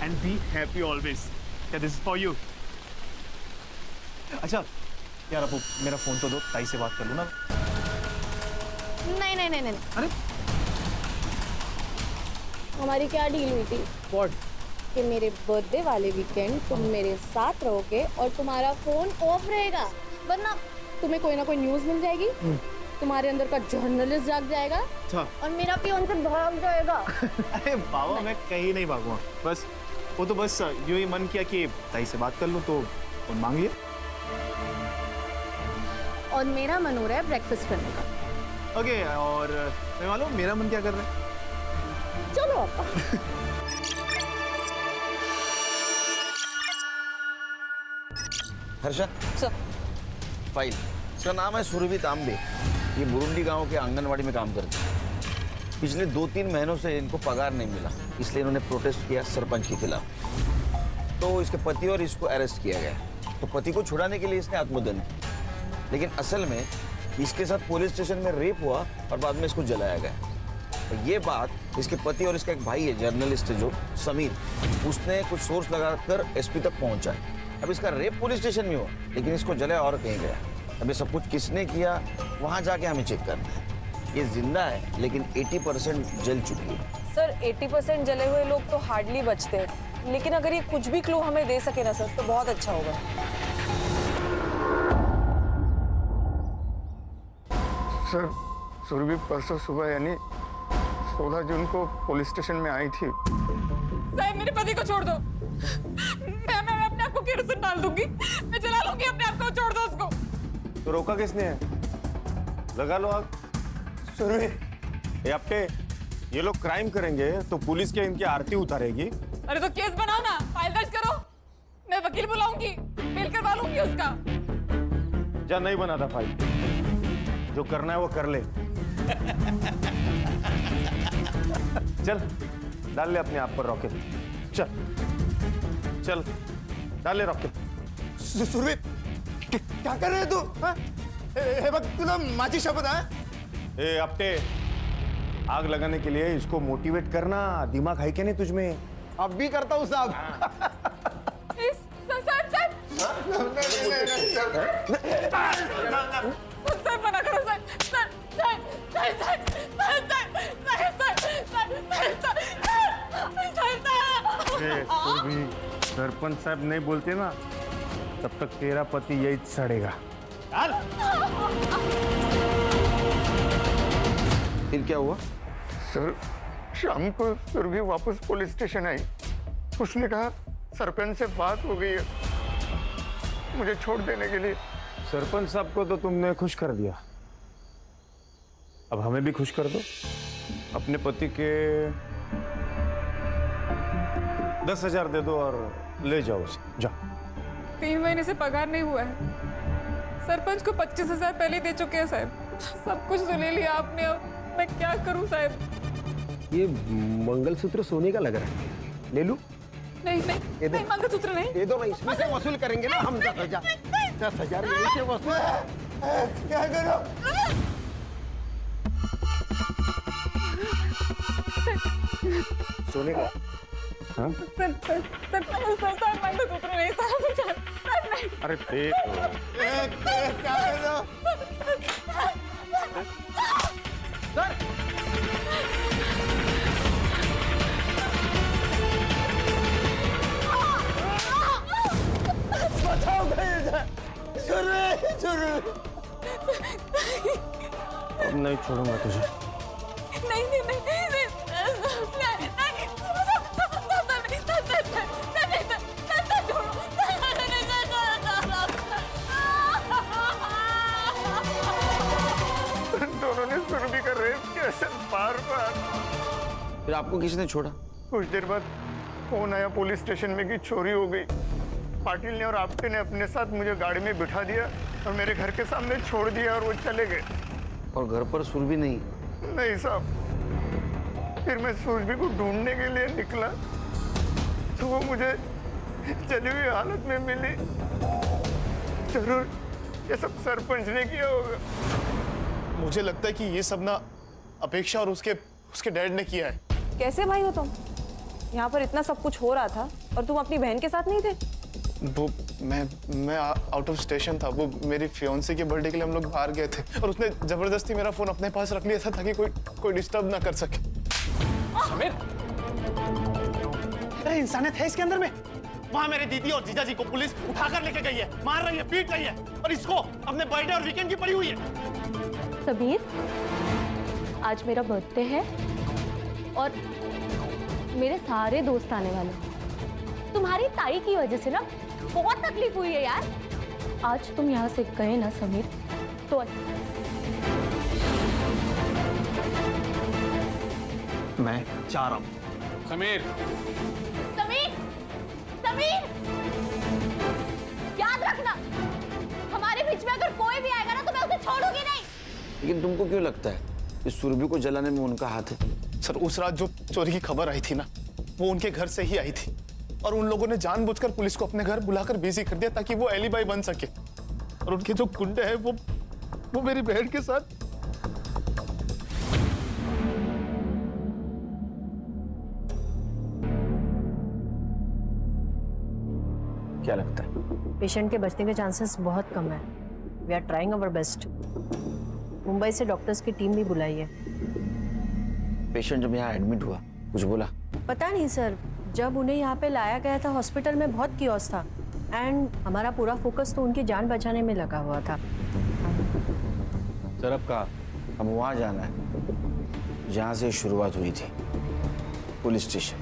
and be happy always. Yeah, this is for you. अच्छा यार, अब मेरा फोन तो दो, ताई से बात कर लूँ ना। नहीं नहीं नहीं नहीं, अरे हमारी क्या डील हुई थी व्हाट? कि मेरे बर्थडे वाले वीकेंड तुम मेरे साथ रहोगे और तुम्हारा फोन ऑफ रहेगा, वरना तुम्हें कोई ना कोई न्यूज मिल जाएगी, तुम्हारे अंदर का जर्नलिस्ट जाग जाएगा और मेरा पियोन से भाग जाएगा। अरे बाबा, मैं कहीं नहीं भागूंगा, बस वो तो बस यूं ही मन किया कि ताई से बात कर लूं तो फोन मांग लिया। और मेरा मन हो रहा है ब्रेकफास्ट करने का। ओके, और मैं मालूम मेरा मन क्या कर रहा है? चलो आपा। हर्षा सर, फाइल, इसका नाम है सुरभि तांबे। ये बुरुंडी गांव के आंगनवाड़ी में काम करते हैं। पिछले 2-3 महीनों से इनको पगार नहीं मिला, इसलिए इन्होंने प्रोटेस्ट किया सरपंच के खिलाफ। तो इसके पति और इसको अरेस्ट किया गया। तो पति को छुड़ाने के लिए इसने आत्मदहन किया, लेकिन असल में इसके साथ पुलिस स्टेशन में रेप हुआ और बाद में इसको जलाया गया। तो ये बात इसके पति और इसका एक भाई है, जर्नलिस्ट है जो समीर, उसने कुछ सोर्स लगाकर एसपी तक पहुंचा है। अब इसका रेप पुलिस स्टेशन में हुआ, लेकिन इसको जलाया और कहीं गया। अब ये सब कुछ किसने किया, वहां जाके हमें चेक करना है। ये जिंदा है, लेकिन 80% जल चुकी है। सर 80% जले हुए लोग तो हार्डली बचते हैं, लेकिन अगर ये कुछ भी क्लू हमें दे सके ना सर, तो बहुत अच्छा होगा। सर, सुरभि परसों सुबह यानी 16 जून को पुलिस स्टेशन में आई थी। साहब मेरे पति को छोड़ दो। मैं अपने आप को केरोसिन डाल दूंगी, मैं जला लूंगी अपने आप को, छोड़ दो उसको। तो रोका किसने है? लगा लो आग। सुरभि, ये आपके ये लोग क्राइम करेंगे तो पुलिस के इनकी आरती उतारेगी। अरे तो केस बनाओ ना, फाइल दर्ज करो, मैं वकील बुलाऊंगी, मेल करवा लूंगी उसका। जा, नहीं बना था फाइल, जो करना है वो कर ले। चल डाल ले अपने आप पर रॉकेट, चल चल डाल ले रॉकेट। सुरभि, क्या कर रहे है तू? हे बघ, तुला माझी शपथ है। ए अपटे, आग लगाने के लिए इसको मोटिवेट करना, दिमाग है क्या नहीं तुझमें? अब भी करता हूँ साहब। सर मना करो सर, सरपंच साहब नहीं बोलते ना, तब तक तेरा पति यही सड़ेगा। फिर क्या हुआ? सर, शाम को सुरभि वापस पुलिस स्टेशन आई। उसने कहा सरपंच से बात हो गई है, मुझे छोड़ देने के लिए। सरपंच साहब को तो तुमने खुश कर दिया, अब हमें भी खुश कर दो। अपने पति के 10,000 दे दो और ले जाओ उसे, जाओ। 3 महीने से पगार नहीं हुआ है, सरपंच को 25,000 पहले दे चुके हैं साहब। सब कुछ तो ले लिया आपने, अब मैं क्या करूं साहब? ये मंगलसूत्र सोने का लग रहा है, ले लूं? नहीं नहीं नहीं, मंगलसूत्र नहीं। दे दो ना, इसमें से वसूल करेंगे ना हम 10,000। 10,000 यहीं से वसूल। क्या करो? सोने का? हाँ? सर मंगलसूत्र नहीं सर नहीं। अरे देख, क्या करो? बचाओ गए। अब नहीं छोड़ूंगा तुझे। नहीं नहीं नहीं दोनों ने सुरभि का रेप किया सर, बार-बार। फिर आपको किसने छोड़ा? कुछ देर बाद फोन आया पुलिस स्टेशन में कि चोरी हो गई। पाटिल ने और आपटे ने अपने साथ मुझे गाड़ी में बिठा दिया और मेरे घर के सामने छोड़ दिया और वो चले गए। और घर पर सुरभि नहीं? नहीं साहब, फिर मैं सुरभि को ढूंढने के लिए निकला तो वो मुझे जली हुई हालत में मिली। जरूर ये सब सरपंच ने किया होगा। मुझे लगता है कि ये सब ना अपेक्षा और उसके डैड ने किया है। कैसे भाई हो तुम? यहाँ पर इतना सब कुछ हो रहा था और तुम अपनी बहन के साथ नहीं थे? वो मैं आउट ऑफ स्टेशन था। वो मेरी फियोन्सी के बर्थडे के लिए हम लोग बाहर गए थे और उसने जबरदस्ती मेरा फोन अपने पास रख लिया था ताकि कोई डिस्टर्ब ना कर सके। समीर, अरे इंसानियत है इसके अंदर में। वहां मेरे दीदी और जीजा जी को पुलिस उठाकर लेके गई है, मार रही है, पीट रही है, और इसको अपने बर्थडे और वीकेंड की पड़ी हुई है। समीर, आज मेरा बर्थडे है और मेरे सारे दोस्त आने वाले हैं। तुम्हारी ताई की वजह से ना बहुत तकलीफ हुई है यार। आज तुम यहाँ से गए ना समीर तो मैं चाह रहा हूं समीर, समीर, समीर, याद रखना हमारे बीच में अगर कोई भी आएगा ना तो मैं उसे छोड़ूंगी नहीं। लेकिन तुमको क्यों लगता है इस सुरभि को जलाने में उनका हाथ है? सर, उस रात जो चोरी की खबर आई थी ना, वो उनके घर से ही आई थी और उन लोगों ने जानबूझकर पुलिस को अपने घर बुलाकर बिजी कर दिया ताकि वो एलिबाई बन सके। और उनके जो गुंडे हैं वो मेरी बहन के साथ। क्या लगता है? पेशेंट के बचने के चांसेस बहुत कम है। We are trying our best. Mumbai से डॉक्टर्स की टीम भी बुलाई है। पेशेंट जब यहाँ एडमिट हुआ कुछ बोला? पता नहीं सर, जब उन्हें यहाँ पे लाया गया था हॉस्पिटल में बहुत कियोस था एंड हमारा पूरा फोकस तो उनकी जान बचाने में लगा हुआ था। सर अब कहा? अब वहाँ जाना है जहाँ से शुरुआत हुई थी, police station.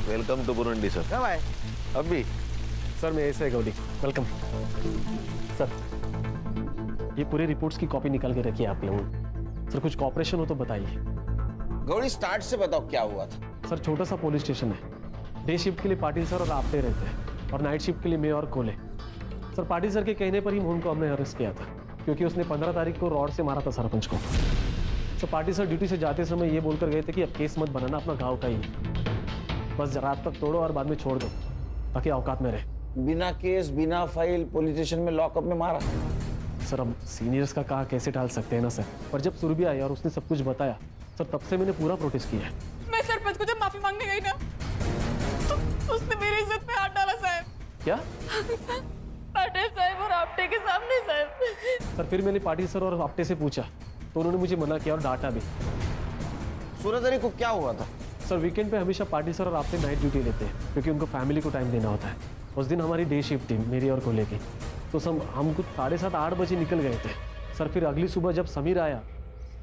Welcome to Burundi sir. कब आए? अभी सर मैं ऐसे गौरी, वेलकम सर। ये पूरी रिपोर्ट्स की कॉपी निकाल के रखिए आप लोगों। सर कुछ कॉपरेशन हो तो बताइए। गौरी स्टार्ट से बताओ क्या हुआ था? सर छोटा सा पुलिस स्टेशन है। डे शिफ्ट के लिए पाटिल सर और आपटे रहते हैं और नाइट शिफ्ट के लिए मैं और कोले। सर पाटिल सर के कहने पर ही मोहन को हमने अरेस्ट किया था क्योंकि उसने 15 तारीख को रॉड से मारा था सरपंच को। सर पाटिल सर ड्यूटी से जाते समय ये बोलकर गए थे कि अब केस मत बनाना, अपना गाँव का ही, बस रात तक तोड़ो और बाद में छोड़ दो ताकि औकात में रहे। बिना केस बिना फाइल पुलिस स्टेशन में लॉकअप में मारा? सर अब सीनियर्स का कहा कैसे टाल सकते हैं ना सर। पर जब सुरभि आई और उसने सब कुछ बताया सर, तब से मैंने पूरा प्रोटेस्ट किया है। मैं सरपंच को जब माफी मांगने गई ना तो उसने मेरी इज्जत पे हाथ डाला साहब। क्या? पाटिल साहब और आपटे के सामने साहब। सर फिर मैंने पाटिल सर और आपटे से पूछा तो उन्होंने मुझे मना किया और डांटा भी। 16 तारीख को क्या हुआ था? सर वीकेंड पे हमेशा पाटिल सर और आपटे नाइट ड्यूटी लेते हैं क्योंकि उनको फैमिली को टाइम देना होता है। उस दिन हमारी डे शिफ्ट थी, मेरी और कोले की, तो हम कुछ 7:30-8 बजे निकल गए थे। सर फिर अगली सुबह जब समीर आया,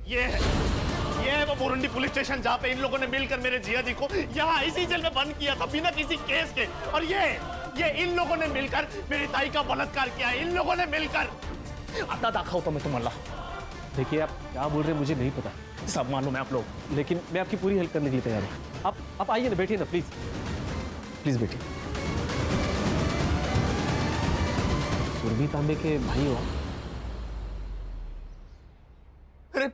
ये है वो बुरुंडी पुलिस स्टेशन जहाँ पे इन लोगों ने मिलकर मेरे जिया जी को यहाँ इसी जेल में बंद किया था बिना किसी केस के। और ये इन लोगों ने मिलकर मेरी ताई का बलात्कार किया है। इन लोगों ने मिलकर। आता दाखवतो मैं तुम्हाला। देखिए आप क्या बोल रहे हैं मुझे नहीं पता, सब मालूम है आप लोग। लेकिन मैं आपकी पूरी हेल्प करने के लिए तैयार हूँ। आप आइए ना, बैठिए ना प्लीज, प्लीज बैठिए। सुरभि तांबे के भाई हो? अरे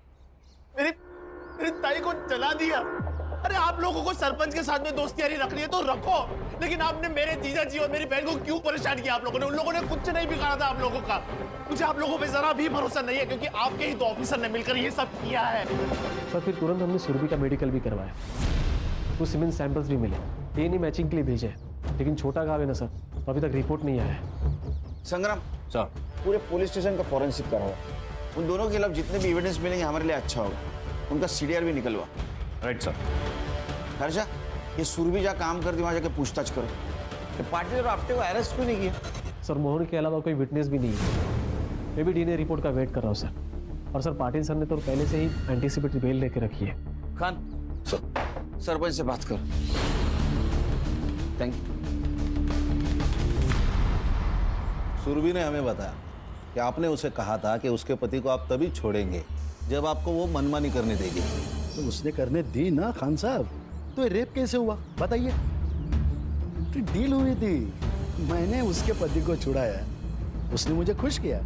मेरी ताई को जला दिया। अरे आप लोगों को सरपंच के साथ में दोस्तियारी रखनी है तो रखो, लेकिन आपने मेरे जीजा जी और मेरी बहन को क्यों परेशान किया? आप लोगों ने, उन लोगों ने कुछ नहीं बिगाड़ा था आप लोगों का। मुझे आप लोगों पे जरा भी भरोसा नहीं है क्योंकि आपके ही 2 ऑफिसर ने मिलकर ये सब किया है। सर फिर तुरंत हमने सुरभि का मेडिकल भी करवाया, कुछ सीमेंट सैंपल्स भी मिले, डीएनए मैचिंग के लिए भेजे, लेकिन छोटा गाँव है ना सर, तो अभी तक रिपोर्ट नहीं आया है। संग्राम सर, पूरे पुलिस स्टेशन का फॉरेंसिक कराओ। उन दोनों के खिलाफ जितने भी एविडेंस मिलेंगे हमारे लिए अच्छा होगा। उनका सीडीआर भी निकलवा। Right sir. हर्षा, ये सुरभि जहाँ काम करती वहाँ जाके पूछताछ करो। ये पाटिल और आपटे को अरेस्ट क्यों नहीं किया? सर मोहन के अलावा कोई विटनेस भी नहीं है। मैं भी डीएनए रिपोर्ट का वेट कर रहा हूँ सर। और सर पाटिल सर ने तो पहले से ही एंटीसिपेटरी बेल लेके रखी है। खान सर, सरपंच से बात करो। Thank you. सुरभि ने हमें बताया कि आपने उसे कहा था कि उसके पति को आप तभी छोड़ेंगे जब आपको वो मनमानी करने देगी। तो उसने करने दी ना खान साहब। तो ये रेप कैसे हुआ बताइए? तो डील हुई थी, मैंने उसके पति को छुड़ाया, उसने मुझे खुश किया।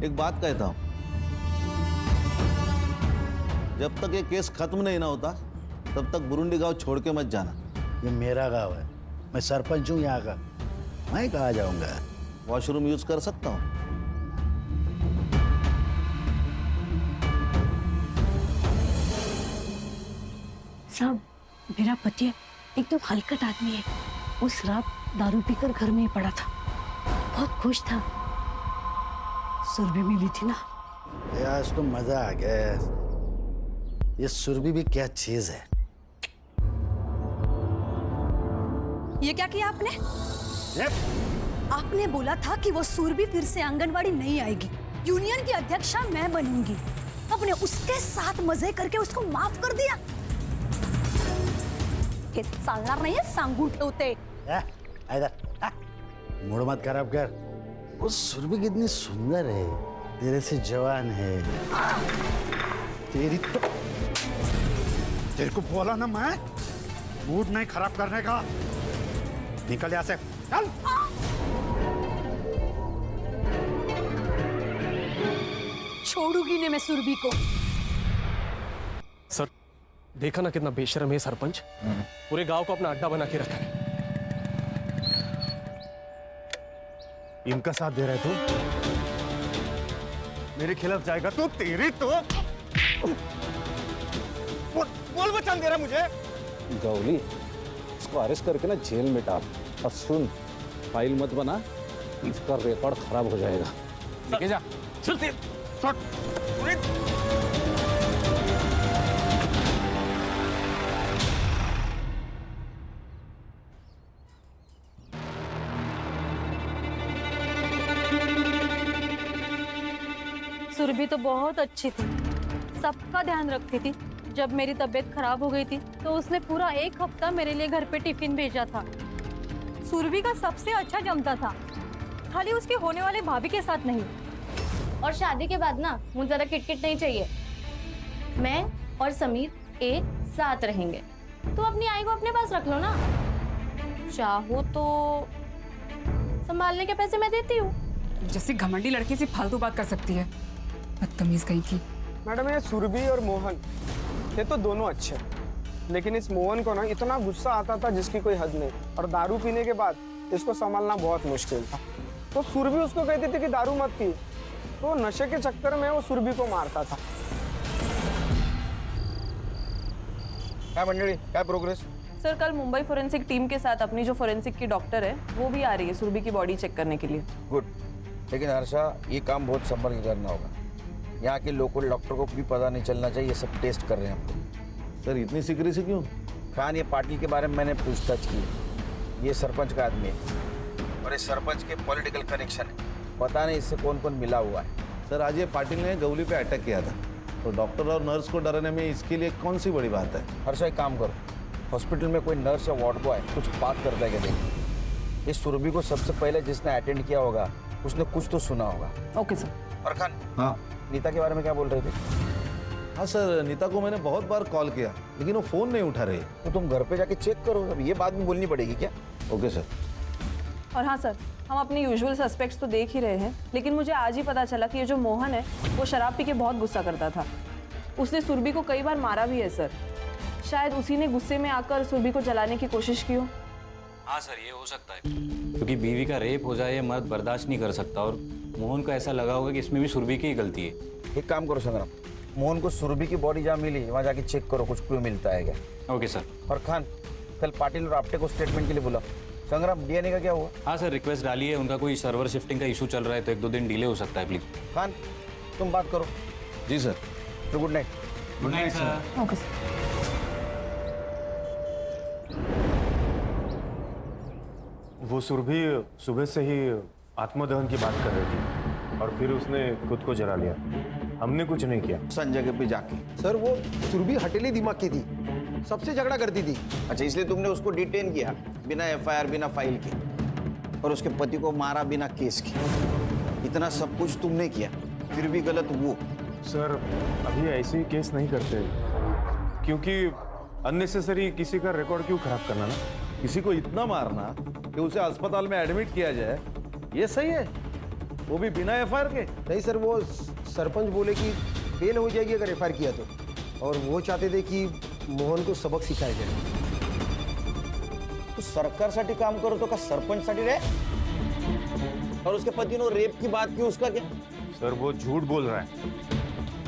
एक बात कहता हूं, जब तक ये केस खत्म नहीं ना होता तब तक बुरुंडी गांव छोड़ के मत जाना। ये मेरा गांव है, मैं सरपंच हूँ यहाँ का, मैं कहाँ जाऊंगा? वॉशरूम यूज कर सकता हूँ? साहब, मेरा पति एकदम हलकट आदमी है। उस रात दारू पीकर घर में ही पड़ा था, बहुत खुश था। सुरभि मिली थी ना। आज तो मजा आ गया। ये सुरभि भी क्या चीज है। ये क्या किया आपने? आपने बोला था कि वो सुरभि फिर से आंगनवाड़ी नहीं आएगी, यूनियन की अध्यक्षा मैं बनूंगी। आपने उसके साथ मजे करके उसको माफ कर दिया। हे चालणार नाहीये, सांगून ठेवते। मूड मत खराब कर। वो सुरभि कितनी सुंदर है, तेरे से जवान है। तेरी तो तेरे को बोला ना मैं, मूड नहीं खराब करने का। निकल यहाँ से, चल। छोड़ूंगी नहीं मैं सुरभि को। सर, देखा ना कितना बेशर्म है सरपंच। पूरे गांव को अपना अड्डा बना के रखा है। इनका साथ दे रहा है तू? मेरे खिलाफ जाएगा तो तेरी तो बोल बचान दे रहा मुझे। गौली, इसको अरेस्ट करके ना जेल में डाल। और सुन, फाइल मत बना, इसका रिकॉर्ड खराब हो जाएगा। लेके जा। चल ते सुरभि तो बहुत अच्छी थी, सबका ध्यान रखती थी। जब मेरी तबीयत खराब हो गई थी तो उसने पूरा 1 हफ्ता मेरे लिए घर पे टिफिन भेजा था। सुरभि का सबसे अच्छा जमता था, खाली उसके होने वाले भाभी के साथ नहीं। और शादी के बाद ना मुझे ज्यादा किटकिट नहीं चाहिए। मैं और समीर एक साथ रहेंगे। तो अपनी आई को अपने पास रख लो ना। चाहो तो संभालने के पैसे मैं देती हूँ। जैसे घमंडी लड़की से फालतू बात कर सकती है, बदतमीज कहीं की। मैडम, ये सुरभि और मोहन ये तो दोनों अच्छे, लेकिन इस मोहन को ना इतना गुस्सा आता था जिसकी कोई हद नहीं। और दारू पीने के बाद इसको संभालना बहुत मुश्किल था। तो सुरभि उसको कहती थी कि दारू मत पी, तो नशे के चक्कर में वो सुरभि को मारता था। क्या मंडली, क्या प्रोग्रेस? सर, कल मुंबई फोरेंसिक टीम के साथ अपनी जो फोरेंसिक की डॉक्टर है वो भी आ रही है सुरभि की बॉडी चेक करने के लिए। गुड। लेकिन हर्षा, ये काम बहुत संभल के करना होगा। यहाँ के लोकल डॉक्टर को भी पता नहीं चलना चाहिए ये सब टेस्ट कर रहे हैं हम। सर, इतनी सीक्रेसी क्यों? खान, ये पाटिल के बारे में मैंने पूछताछ की। ये सरपंच का आदमी है और ये सरपंच के पॉलिटिकल कनेक्शन है। पता नहीं इससे कौन कौन मिला हुआ है। सर, आज ये पाटिल ने गौली पे अटैक किया था, तो डॉक्टर और नर्स को डराने में इसके लिए कौन सी बड़ी बात है? हर्षा, एक काम करो, हॉस्पिटल में कोई नर्स या वार्ड बॉय कुछ बात करता है क्या देखिए। इस सुरभि को सबसे पहले जिसने अटेंड किया होगा उसने कुछ तो सुना होगा। Okay sir. और खान, हाँ नीता के बारे में क्या बोल रहे थे? हाँ सर, नीता को मैंने बहुत बार कॉल किया, लेकिन वो फ़ोन नहीं उठा रही। तो तुम घर पे जाके चेक करो, अब ये बात भी बोलनी पड़ेगी क्या? Okay sir. और हाँ सर, हम अपने यूजुअल सस्पेक्ट्स तो देख ही रहे हैं, लेकिन मुझे आज ही पता चला कि ये जो मोहन है वो शराब पी के बहुत गुस्सा करता था। उसने सुरभि को कई बार मारा भी है सर। शायद उसी ने गुस्से में आकर सुरभि को जलाने की कोशिश की हो। हाँ सर, ये हो सकता है, क्योंकि बीवी का रेप हो जाए ये मर्द बर्दाश्त नहीं कर सकता। और मोहन को ऐसा लगा होगा कि इसमें भी सुरभि की ही गलती है। एक काम करो संग्राम, मोहन को सुरभि की बॉडी जहाँ मिली वहाँ जाके चेक करो, कुछ क्लू मिलता है क्या। Okay sir. और खान, कल पाटिल और आपटे को स्टेटमेंट के लिए बुला। संग्राम, डीएनए का क्या हुआ? हाँ सर, रिक्वेस्ट डाली है, उनका कोई सर्वर शिफ्टिंग का इशू चल रहा है, तो 1-2 दिन डिले हो सकता है। प्लीज खान, तुम बात करो। जी सर। तो good night. Good night sir. Okay sir. वो सुरभि सुबह से ही आत्मदहन की बात कर रही थी और फिर उसने खुद को जला लिया। हमने कुछ नहीं किया। संजय के पे जाके। सर, वो सुरभि हटेली दिमाग की थी, सबसे झगड़ा करती थी। अच्छा, इसलिए तुमने उसको डिटेन किया बिना एफआईआर, बिना फाइल के, और उसके पति को मारा बिना केस के। इतना सब कुछ तुमने किया, फिर भी गलत वो। सर, अभी ऐसे ही केस नहीं करते, क्योंकि अननेसेसरी किसी का रिकॉर्ड क्यों खराब करना ना। किसी को इतना मारना कि उसे अस्पताल में एडमिट किया जाए, ये सही है? वो भी बिना एफआईआर के? नहीं सर, वो सरपंच बोले कि बेल हो जाएगी अगर एफआईआर किया तो, और वो चाहते थे कि मोहन को सबक सिखाया जाए। तो सरकारसाठी काम करो तो का सरपंचसाठी रे? और उसके पति ने रेप की बात की, उसका क्या? सर, वो झूठ बोल रहा है।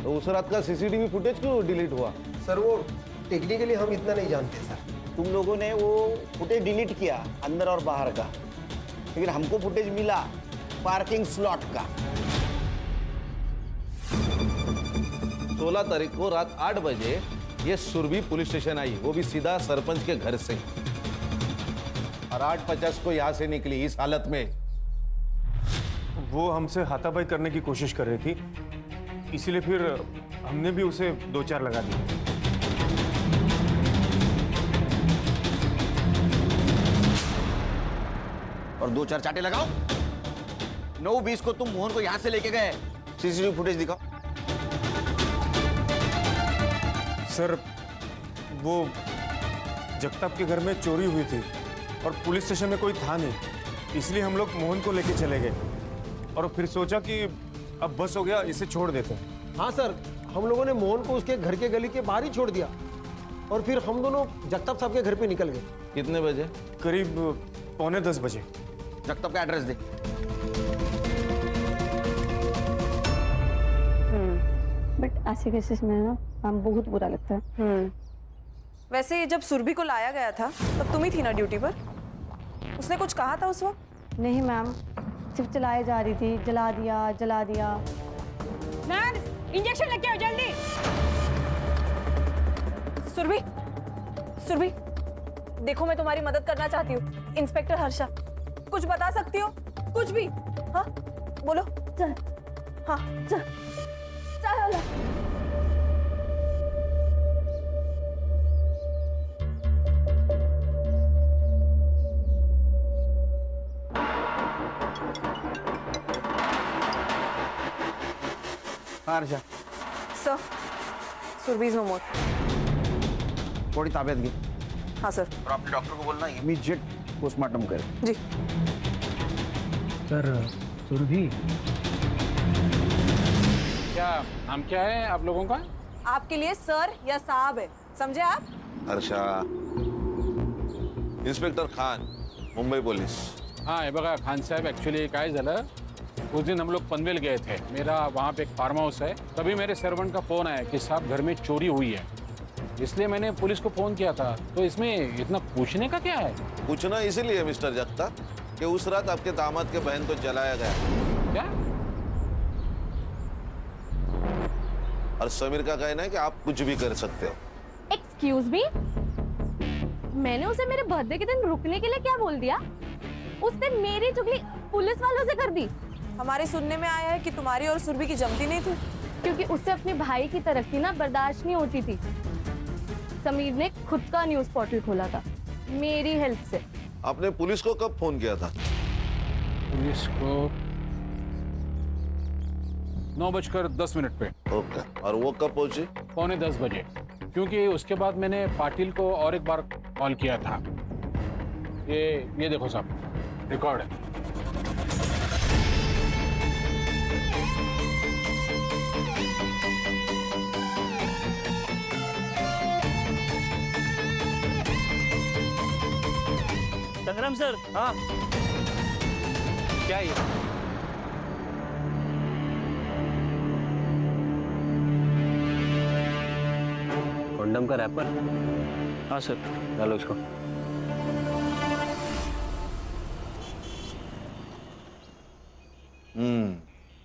तो उस रात का सीसीटीवी फुटेज क्यों डिलीट हुआ? सर, वो टेक्निकली हम इतना नहीं जानते सर। तुम लोगों ने वो फुटेज डिलीट किया अंदर और बाहर का, लेकिन हमको फुटेज मिला पार्किंग स्लॉट का। 16 तारीख को रात 8 बजे ये सुरभि पुलिस स्टेशन आई, वो भी सीधा सरपंच के घर से, और 8:50 को यहां से निकली इस हालत में। वो हमसे हाथापाई करने की कोशिश कर रही थी, इसीलिए फिर हमने भी उसे 2-4 लगा दिए। और 2-4 चाटे लगाओ। 9:20 को तुम मोहन को यहां से लेके गए, सीसीटीवी फुटेज दिखाओ। सर वो जगताप के घर में चोरी हुई थी और पुलिस स्टेशन में कोई था नहीं, इसलिए हम लोग मोहन को लेके चले गए और फिर सोचा कि अब बस हो गया, इसे छोड़ देते हैं। हाँ सर, हम लोगों ने मोहन को उसके घर के गली के बाहर ही छोड़ दिया और फिर हम दोनों जगताप साहब के घर पे निकल गए। कितने बजे? करीब 9:45 बजे। जगताप का एड्रेस दे। बट ऐसे केसेस में ना हम बहुत बुरा लगता है। वैसे जब सुरभि को लाया गया था तब तुम ही थी ना ड्यूटी पर? उसने कुछ कहा था उस वक्त? नहीं मैम, सिर्फ चलाई जा रही थी, जला दिया जला दिया। नर्स, इंजेक्शन लेके आओ जल्दी। सुरभि, सुरभि, देखो मैं तुम्हारी मदद करना चाहती हूँ। इंस्पेक्टर हर्षा, कुछ बता सकती हो? कुछ भी? हाँ बोलो। चल। हाँ चल। चल। Harsha, sir, Surabhi is no more. थोड़ी ताबियत की। हाँ सर। और अपने डॉक्टर को बोलना इमीडिएट पोस्टमार्टम करे। जी सर। सुरभि, क्या नाम क्या है आप लोगों का? आपके लिए सर या साहब है, समझे आप? Harsha, inspector Khan, Mumbai police. हाँ हे बघा खान साहेब, ॲक्च्युली काय झालं, उस दिन हम लोग पनवेल गए थे। मेरा वहाँ पे एक फार्म हाउस है, तभी मेरे सर्वेंट का फ़ोन आया कि साहब घर में चोरी हुई है, इसलिए मैंने पुलिस को फ़ोन किया था। तो इसमें इतना पूछने का क्या है? पूछना इसीलिए मिस्टर जगताप कि उस रात आपके दामाद के बहन को जलाया गया। क्या? और समीर का कहना है कि आप कुछ भी कर सकते हो। एक्सक्यूज मी, मैंने उसे मेरे बर्थडे के दिन रुकने के लिए क्या बोल दिया? उसने मेरी चुगली पुलिस वालों से कर दी। हमारे सुनने में आया है कि तुम्हारी और सुरभि की जमती नहीं थी, क्योंकि उससे अपने भाई की तरक्की ना बर्दाश्त नहीं होती थी। समीर ने खुद का न्यूज पोर्टल खोला था मेरी हेल्प से। आपने पुलिस को कब फोन किया था? पुलिस को 9:10 पे। ओके, और वो कब पहुंची? 9:45 बजे, क्योंकि उसके बाद मैंने पाटिल को और एक बार कॉल किया था। ये देखो साहब, रिकॉर्ड है। संग्राम सर। हाँ क्या ये? कंडम का रैपर? हाँ सर। डालो इसको।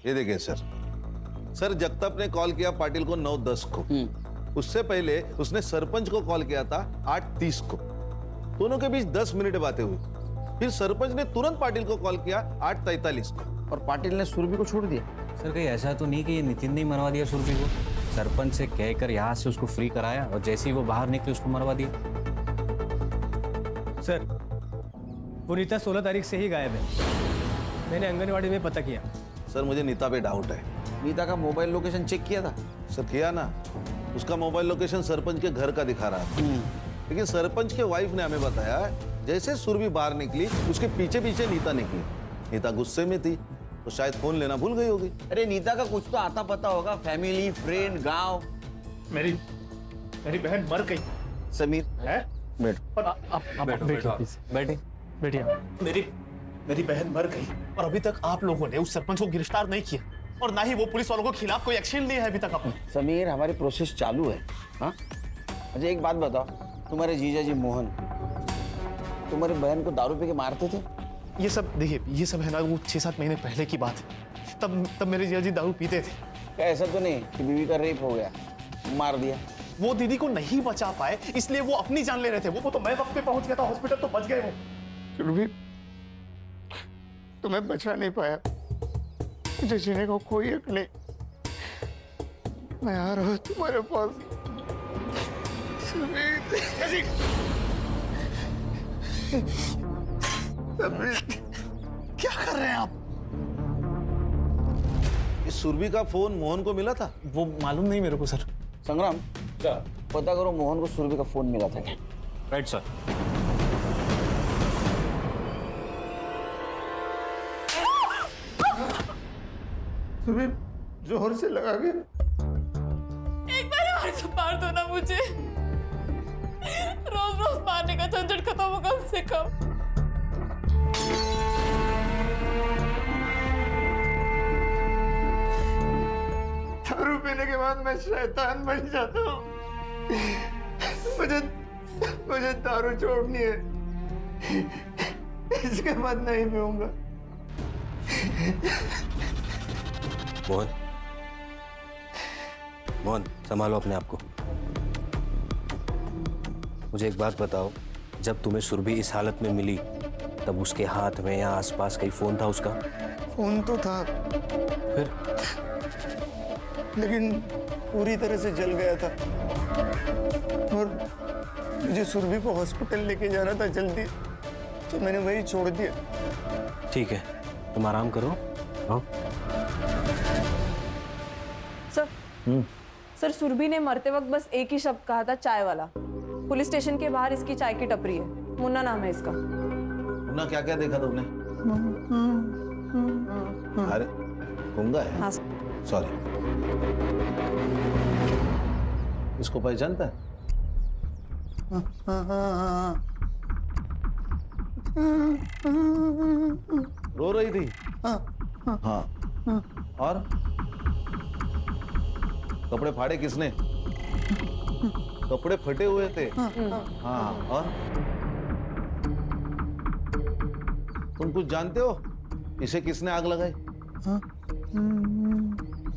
ये देखिए सर, जगताप ने कॉल किया पाटिल को 9:10 को। उससे पहले उसने सरपंच को कॉल किया था 8:30 को। दोनों के बीच 10 मिनट बातें हुई। फिर सरपंच ने तुरंत पाटिल को कॉल किया 8:43 को। और पाटिल ने सुरभि को छोड़ दिया। सर कहीं ऐसा तो नहीं कि ये नितिन ने ही मरवा दिया सुरभि को? सरपंच से कहकर यहाँ से उसको फ्री कराया और जैसे ही वो बाहर निकले उसको मरवा दिया। सर पुनीता 16 तारीख से ही गायब है, मैंने आंगनवाड़ी में पता किया। सर मुझे नीता पे डाउट है। नीता का मोबाइल लोकेशन चेक किया था? सर किया ना, उसका मोबाइल लोकेशन सरपंच के घर का दिखा रहा था। लेकिन सरपंच के वाइफ ने हमें बताया जैसे सुरभि बाहर निकली उसके पीछे पीछे नीता निकली। नीता गुस्से में थी तो शायद फोन लेना भूल गई होगी। अरे नीता का कुछ तो आता पता होगा, फैमिली, फ्रेंड, गांव। मेरी बहन मर गई। समीर है? बैठे। मेरी बहन मर गई और अभी तक आप लोगों ने उस सरपंच को गिरफ्तार नहीं किया और ना ही वो पुलिस वालों को खिलाफ कोई एक्शन लिया है अभी तक आपने। समीर हमारी प्रोसेस चालू है। हाँ अच्छा एक बात बताओ, तुम्हारे जीजा जी मोहन तुम्हारी बहन को दारू पी के मारते थे? ये सब देखिए, ये सब है ना वो 6-7 महीने पहले की बात है। तब मेरे जीजा जी दारू पीते थे। क्या ऐसा तो नहीं कि बीवी का रेप हो गया, मार दिया? वो दीदी को नहीं बचा पाए इसलिए वो अपनी जान ले रहे थे। वो तो मैं वक्त पे पहुंच गया था हॉस्पिटल, तो बच गए वो। फिर भी तुम्हें बचा नहीं पाया, मुझे जीने को कोई हक नहीं। मैं आ रहा हूँ तुम्हारे पास। क्या कर रहे हैं आप? इस सुरभि का फोन मोहन को मिला था? वो मालूम नहीं मेरे को सर। संग्राम, पता करो मोहन को सुरभि का फोन मिला था क्या? Right sir. सुरभि जोर से लगा के। एक बार और तो मार दो ना मुझे, रोज रोज मारने का झंझट खत्म हो कम से कम। दारू पीने के बाद मैं शैतान बन जाता हूँ। मुझे दारू छोड़नी है, इसके बाद नहीं पीऊंगा। मोहन संभालो अपने आप को। मुझे एक बात बताओ, जब तुम्हें सुरभि इस हालत में मिली तब उसके हाथ में या आसपास कहीं फोन था उसका? फोन तो था, फिर? लेकिन पूरी तरह से जल गया था और मुझे सुरभि को हॉस्पिटल लेके जाना था जल्दी, तो मैंने वही छोड़ दिया। ठीक है, तुम आराम करो। हाँ? सर सुरभि ने मरते वक्त बस एक ही शब्द कहा था, चाय वाला। पुलिस स्टेशन के बाहर इसकी चाय की टपरी है, मुन्ना नाम है इसका। मुन्ना क्या क्या देखा तुमने? अरे गूंगा है? हाँ सॉरी। इसको पहचानता है? रो रही थी? हाँ। और कपड़े फाड़े किसने? कपड़े फटे हुए थे। हाँ, और तुम कुछ जानते हो इसे किसने आग लगाई?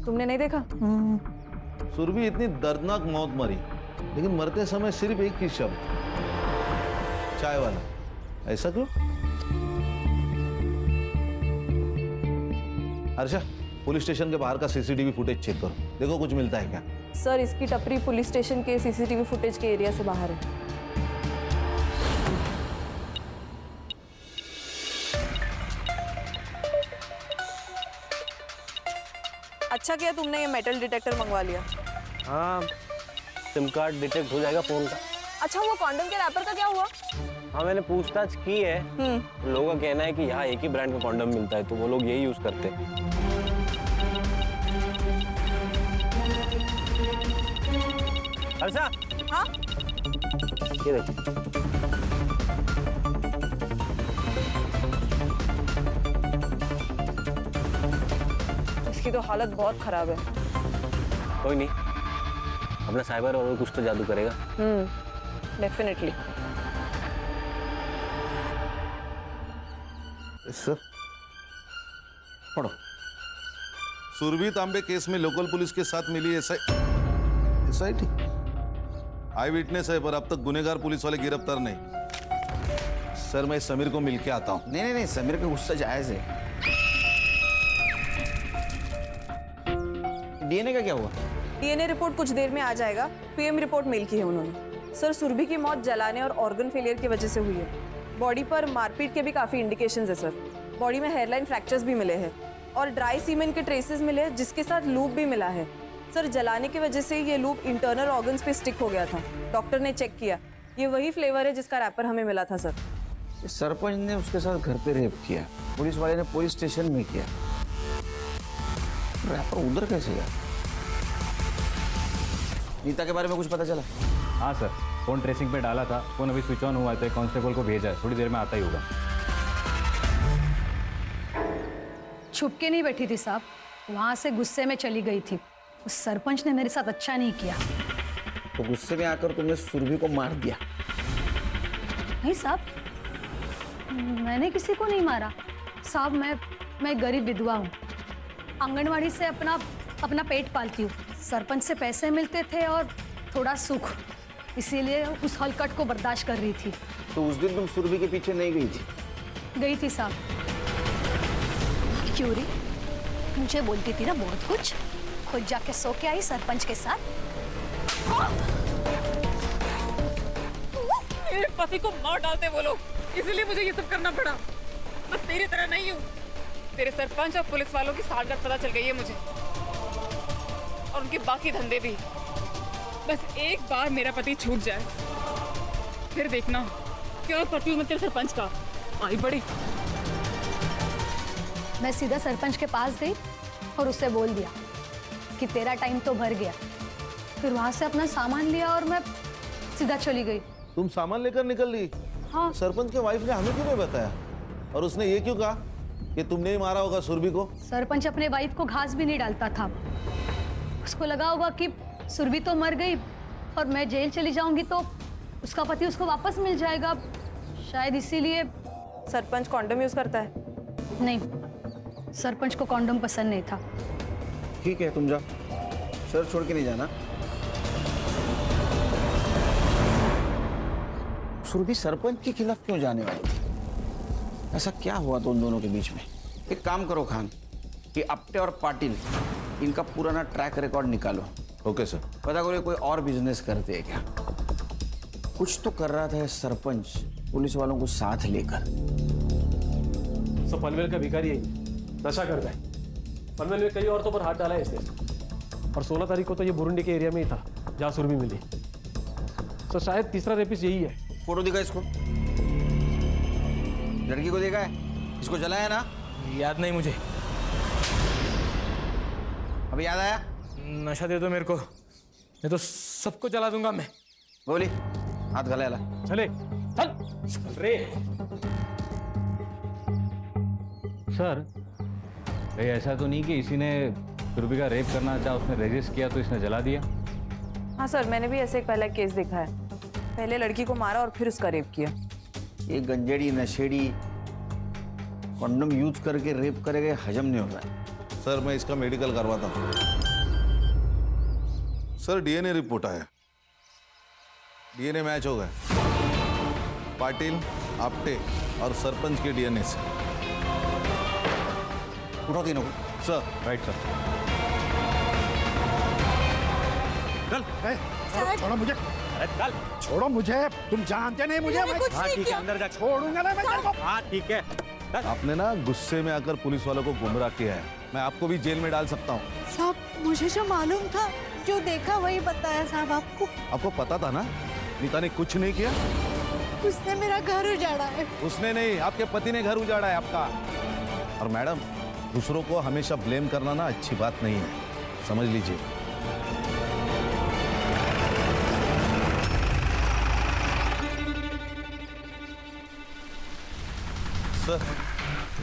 तुमने नहीं देखा? सुरभि इतनी दर्दनाक मौत मरी, लेकिन मरते समय सिर्फ एक ही शब्द, चाय वाला। ऐसा क्यों? हर्षा, पुलिस स्टेशन के बाहर का सीसीटीवी फुटेज चेक करो, देखो कुछ मिलता है क्या। सर इसकी टपरी पुलिस स्टेशन के सीसीटीवी फुटेज के एरिया से बाहर है। अच्छा किया तुमने ये मेटल डिटेक्टर मंगवा लिया। हाँ, सिम कार्ड डिटेक्ट हो जाएगा फोन का। अच्छा वो कॉन्डम के रैपर का क्या हुआ? हाँ मैंने पूछताछ की है। लोगों का कहना है कि यहाँ एक ही ब्रांड का कॉन्डम मिलता है, तो वो लोग यही यूज करते हैं। हर्षा, हाँ? ये देख। इसकी तो हालत बहुत खराब है। कोई नहीं, अपना साइबर और कुछ तो जादू करेगा। डेफिनेटली। सर पढ़ो। सुरभि तांबे केस में लोकल पुलिस के साथ मिली एसआईटी आई विटनेस है, पर अब तक गुनेगार पुलिस वाले गिरफ्तार नहीं। सर मैं समीर को मिलके आता हूँ। नहीं, समीर का गुस्सा जायज है। डीएनए का क्या हुआ? डीएनए रिपोर्ट कुछ देर में आ जाएगा। पीएम रिपोर्ट मेल की है उन्होंने। सर सुरभि की मौत जलाने और ऑर्गन फेलियर की वजह से हुई है। बॉडी पर मारपीट के भी काफी इंडिकेशंस है सर। बॉडी में हेयरलाइन फ्रैक्चर्स भी मिले हैं और ड्राई सीमेन के ट्रेसेस मिले हैं, जिसके साथ लूप भी मिला है। सर जलाने की वजह से ये लूप इंटरनल ऑर्गन्स पे स्टिक हो गया था। डॉक्टर ने चेक किया, ये वही फ्लेवर है जिसका रैपर हमें मिला था सर। सरपंच ने उसके साथ घर पे रेप किया, पुलिस वाले ने पुलिस स्टेशन में किया, रैपर उधर कैसे गया? नीता के बारे में कुछ पता चला? हाँ सर, फोन ट्रेसिंग पे डाला था, फोन अभी स्विच ऑन हुआ है, तो कांस्टेबल को भेजा है, थोड़ी देर में आता ही होगा। छुप के नहीं बैठी थी साहब, वहां से गुस्से में चली गई थी। उस सरपंच ने मेरे साथ अच्छा नहीं किया। तो गुस्से में आकर तुमने सुरभि को मार दिया। नहीं साहब, मैंने किसी को नहीं मारा साहब। मैं गरीब विधवा हूँ, आंगनवाड़ी से अपना पेट पालती हूँ। सरपंच से पैसे मिलते थे और थोड़ा सुख, इसीलिए उस हलकट को बर्दाश्त कर रही थी। तो उस दिन तुम सुरभि के पीछे नहीं गई थी? गई थी साहब। क्यों री, मुझे बोलती थी ना बहुत कुछ, खुद जाके सो के आई सरपंच के साथ। मेरे पति को मार डालते वो लोग, इसीलिए मुझे ये सब करना पड़ा। मैं तेरी तरह नहीं हूँ। तेरे सरपंच और पुलिस वालों की साठगांठ पता चल गई है मुझे, और उनके बाकी धंधे भी। बस एक बार मेरा पति छूट जाए, फिर देखना क्या करती हूँ मैं तेरे सरपंच का। आई बड़ी। मैं सीधा सरपंच के पास गई और उससे बोल दिया कि तेरा टाइम तो भर गया। फिर वहां से अपना सामान लिया और मैं सीधा चली गई। तुम सामान लेकर निकल ली? हाँ। सरपंच के वाइफ ने हमें क्यों नहीं बताया? और उसने ये क्यों कहा कि तुमने ही मारा होगा सुरभि को? सरपंच अपने वाइफ को घास भी नहीं डालता था। उसको लगा होगा कि सुरभि तो मर गई और मैं जेल चली जाऊंगी तो उसका पति उसको वापस मिल जाएगा, शायद इसीलिए। सरपंच कॉन्डम यूज करता है? नहीं, सरपंच को कॉन्डम पसंद नहीं था। ठीक है, तुम जाओ, सर छोड़ के नहीं जाना। सुरभि सरपंच के खिलाफ क्यों जाने वाली थी? ऐसा क्या हुआ तो उन दोनों के बीच में? एक काम करो खान, कि अपटे और पाटिल इनका पुराना ट्रैक रिकॉर्ड निकालो। Okay sir. पता करो कोई और बिजनेस करते हैं क्या? कुछ तो कर रहा था ये सरपंच पुलिस वालों को साथ लेकर। सब पनवेल का भिखारी है, नशा करता है। पनवेल में कई औरतों पर हाथ डाला है इसने, और 16 तारीख को तो ये बुरुंडी के एरिया में ही था जहाँ सुरभि मिली। तो शायद तीसरा रेपिस्ट यही है। फोटो दिखा इसको, लड़की को देखा है? इसको जलाया ना? याद नहीं मुझे। अभी याद आया? नशा दे दो मेरे को, नहीं तो सबको जला दूंगा मैं। बोली, हाथ गला ला। चले चल रे। सर, कहीं ऐसा तो नहीं कि इसी ने सुरभि का रेप करना चाहा, उसने रेजिस्ट किया तो इसने जला दिया? हाँ सर, मैंने भी ऐसे एक पहला केस देखा है। पहले लड़की को मारा और फिर उसका रेप किया। ये गंजेड़ी नशेड़ी कंडोम यूज करके रेप करेंगे, हजम नहीं होता है। सर, मैं इसका मेडिकल करवाता हूँ। सर, डीएनए रिपोर्ट आया, डीएनए मैच हो गए पाटिल, आपटे और सरपंच के डीएनए से। उठाओ तीनों को। सर। Right sir. चल, छोड़ो मुझे। अरे चल, छोड़ो मुझे। तुम जानते नहीं मुझे। हाँ ठीक है, अंदर जा। छोड़ूंगा ना मैं तेरे को। हाँ ठीक है। आपने ना गुस्से में आकर पुलिस वालों को गुमराह किया है। मैं आपको भी जेल में डाल सकता हूँ। साहब, मुझे जो मालूम था, जो देखा वही बताया साहब आपको। आपको पता था ना नीता ने कुछ नहीं किया? उसने मेरा घर उजाड़ा है। उसने नहीं, आपके पति ने घर उजाड़ा है आपका। और मैडम, दूसरों को हमेशा ब्लेम करना ना अच्छी बात नहीं है, समझ लीजिए। सर,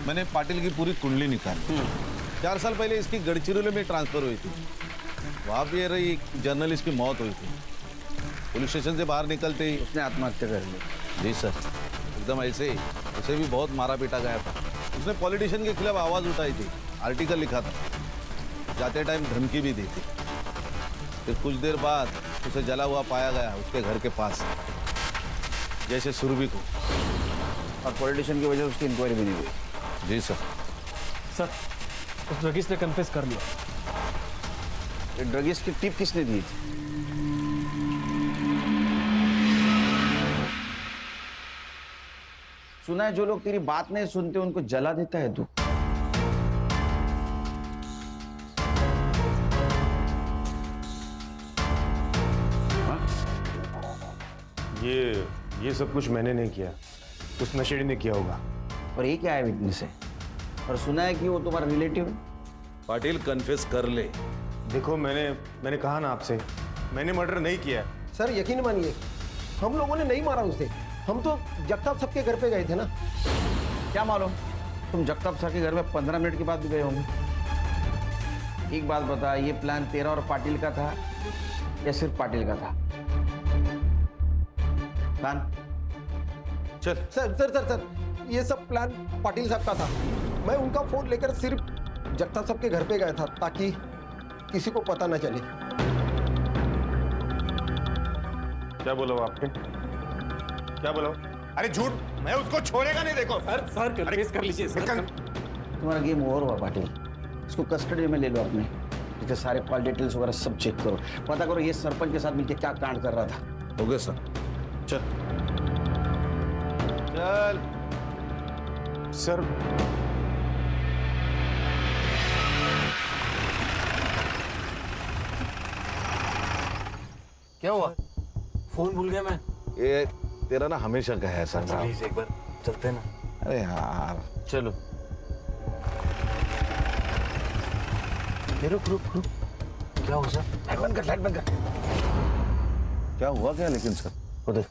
मैंने पाटिल की पूरी कुंडली निकाली। 4 साल पहले इसकी गढ़चिरौली में ट्रांसफर हुई थी। वहां भी रही जर्नलिस्ट की मौत हुई थी। पुलिस स्टेशन से बाहर निकलते ही उसने आत्महत्या कर ली। जी सर, एकदम ऐसे ही। उसे भी बहुत मारा पीटा गया था। उसने पॉलिटिशियन के खिलाफ आवाज उठाई थी, आर्टिकल लिखा था, जाते टाइम धमकी भी दी थी। फिर कुछ देर बाद उसे जला हुआ पाया गया उसके घर के पास, जैसे सुरभि को। और पॉलिटिशियन की वजह से उसकी इंक्वायरी भी नहीं हुई। जी सर। सर, उस ड्रगिस्ट ने कन्फेस कर लिया। ये ड्रगिस्ट की टिप किसने दी थी? सुना है जो लोग तेरी बात नहीं सुनते उनको जला देता है तू। ये सब कुछ मैंने नहीं किया, उस नशेड़ी ने किया होगा। और ये क्या है विटनेस है? और सुना है कि वो तुम्हारा रिलेटिव है। पाटिल, कन्फेस कर ले। देखो, मैंने कहा ना आपसे, मैंने मर्डर नहीं किया। सर, यकीन मानिए, हम लोगों ने नहीं मारा उसे। हम तो जगताप साहब के घर पे गए थे ना। क्या मालूम, तुम जगताप साहब के घर में 15 मिनट के बाद भी गए होंगे। एक बात बता, ये प्लान तेरा और पाटिल का था या सिर्फ पाटिल का था? प्लान चल। सर सर सर सर ये सब प्लान पाटिल साहब का था। मैं उनका फोन लेकर सिर्फ जगताप साहब के घर पे गया था ताकि किसी को पता न चले। क्या बोला वो आपने? क्या बोला? अरे झूठ, मैं उसको छोड़ेगा नहीं। देखो सर सर कन्फेस कर लीजिए सर। तुम्हारा गेम ओवर हुआ पाटिल। इसको कस्टडी में ले लो अपने, इसके सारे कॉल डिटेल्स वगैरह सब चेक करो, पता करो ये सरपंच के साथ मिलकर क्या कांड कर रहा था। हो गया सर। चल चल सर। क्या हुआ? फोन भूल गया मैं। ये तेरा ना हमेशा का है सर। प्लीज एक बार चलते हैं ना। अरे यार चलो रुक रुक रुक। क्या हुआ सर? लाइट बंद कर, लाइट बंद कर। क्या हुआ क्या लेकिन सर? वो देख